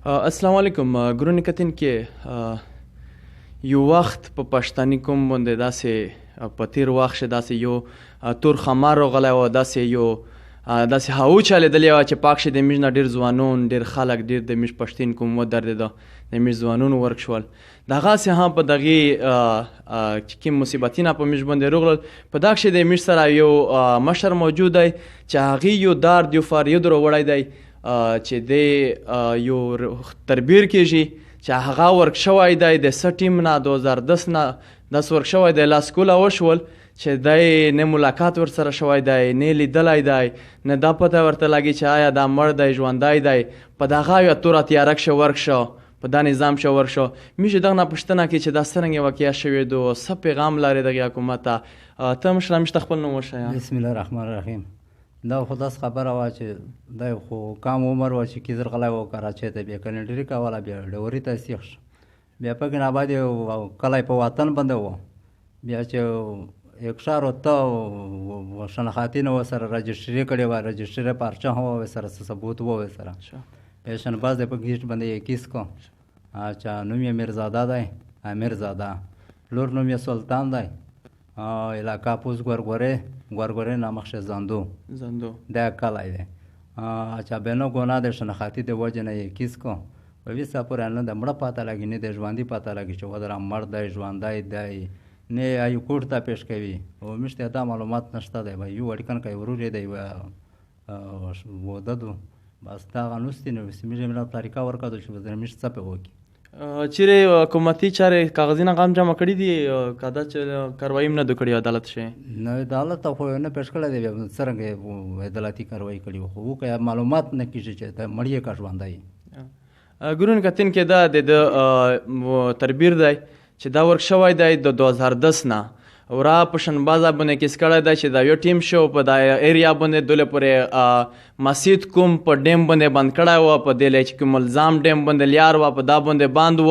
السلام علیکم ګرونې کتن کې یو وخت په پښتني کوم باندې داسې په تیر وخت شه داسې یو تور خمار راغلی و، داسې هاو چلېدلې وه چې پاک شه د میژ نه ډېر ځوانون ډېر خلک ډېر د میژ پښتین کوم ودرېده د میژ ځوانون ورک شول. دغسې هم په دغې چې کوم مصیبتونه په میژ باندې راغلل په دغه کښې د میژ سره یو مشر موجود دی چې هغې یو درد یو فریاد راوړی دی چې د یو تربیر کېږي چې هغه ورک شوی دی د څه ټیم نه 2010 نه داسې ورک شوی دی. لا سکوله وشول چې دی نه ملاقات ورسره شوی دی نه لیدلی دی نه دا پته ورته لګي چې آیا دا مړ دی ژوندی دی. په دغه یوه توره تیاره کښې ورک شو، په دا نظام کښې ورک شو. موږ دغه نه پوښتنه کوي چې دا څرنګه واقعه شوې ده، څه پیغام لري دغې حکومت ته. ته مشره موږ ته خپل نوم وښیه. بسم الله الرحمن الرحیم. دا خو داسې خبره وه چې دا خو کم عمر وه چې کیزر غلی و کراچۍ ته، بیا کلنډري کوله، بیا ډوري ته سیخ شو، بیا پکې نه بعد یو کلی په وطن باندې و، بیا چې یک ښار ته شناخاتي نه ورسره رجسټري کړې وه، رجسټري پارچه هم وه ورسره، څه ثبوت و ورسره. بیا شنباز دی په ګیټ باندې یې کیس کو، اچھا نوم یې میرزاده دی، امیرزاده، لور نوم یې سلطان دی، علاقه پوس ګورګورې نامخ زندو دا کلی دی. اچھا بیا نو ګناه د شناخاتي د وجې نه یې کیس کو، په ویسا پورې نه د مړه پته لګي نه د ژوندي پته لګي چې ودره مړ دی ژوندی دی، نه یې کورټ ته پیش کوي. او موږ ته دا معلومات نشته دی. یو اړیکن کوي ورور یې دی واده دو بس دغه نوستې نو موږ یې طریقه ورکړو چې موږ څه پې وکړي. چیرې حکومتي چارې کاغذي نغام جمع کړي دي که دا چې کاروایي هم نه ده کړې عدالت شی؟ نه عدالت ته خو نه پیش کړی دی، بیا څرنګه یې عدالتي کاروایي کړي وو، خو وکړه معلومات نه کېږي چې د مړ یې که ژوندی. ګرونې کتن کې دا د تربیر دی چې دا ورک شوی دی د 2010 نه ورا په شنبازه باندې کیس کړی دی چې دا یو ټیم شو په دا ایریا باندې دولې پورې مسجد کوم په ډیم باندې بند کړی و، په دې چې کوم الزام ډیم باندې لیار و په دا باندې بند و،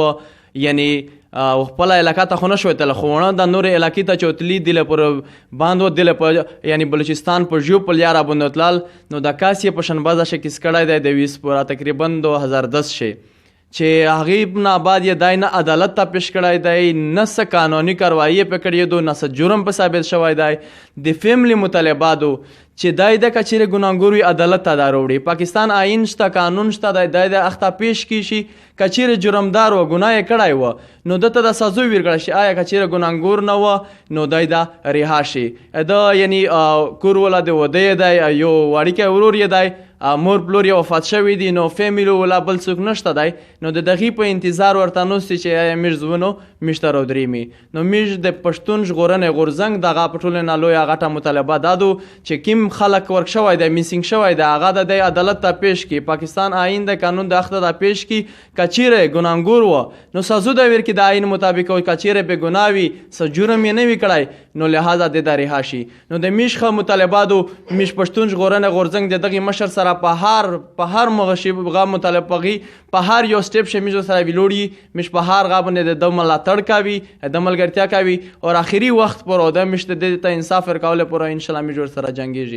یعنی خپله علاقه ته خو نه شوی تله، خو ونه دا نورې علاقې ته چې وتلي دلې پورې بند و، دلې په یعنی بلوچستان په ژیو په لیاره باندې وتلل. نو دا کاس یې په شنبازه شه کیس کړی دی د 20 پوره تقریبا 2010 شي چې هغې نه بعد یې دی نه عدالت ته پیش کړی دی، نه څه قانوني کاروایي یې پې کړې دو، نه څه جرم په ثابت شوی دی. د فیملی مطالباتو چې دی د که چیرې ګناهګور وي عدالت ته دا راوړي. پاکستان آئین شته، قانون شته، دی د اخته پیش کړي شي. که چیرې جرمدار و ګناه یې کړی و نو ده ته د سزا ورکړی شي. آیا که چیرې ګناهګور نه و نو دی دا رها شي. د یعنی کور والا د واده یې دی، یو وړوکی ورور یې دی، مور پلور یې وفات شوي دي، نو فیملي والا بل څوک نشته دی. نو د دغې په انتظار ورته نوستې چې موږ زونو موږ ته رودرېمي. نو موږ د پښتون ژغورنې غورځنګ دغه په ټولو نه لویه غټه مطالبه دا ده چې کوم خلک ورک شوی دی، میسینګ شوی دی، هغه د دی عدالت ته پیش کړي. پاکستان آئین د قانون د اخته ته پیش کړي. که چیرې ګناهګور و نو سزا د ورکړي د آئین مطابق، او که چیرې بې ګناه وي څه جرم یې نه وي کړی نو لحاظه د ده رها شي. نو د موږ ښه مطالباتو موږ پښتون ژغورنې غورځنګ د دغې مشر سره په هر مغه مطالبه په هر یو سټیپ شه موږ سره ویلوړي، موږ په هر غا باندې د ملاتړ کوي، د ملګرتیا کوي، او آخري وخت پر د موږ ته انصاف ورکولو پوره انشاءالله موږ ورسره جنګېږي.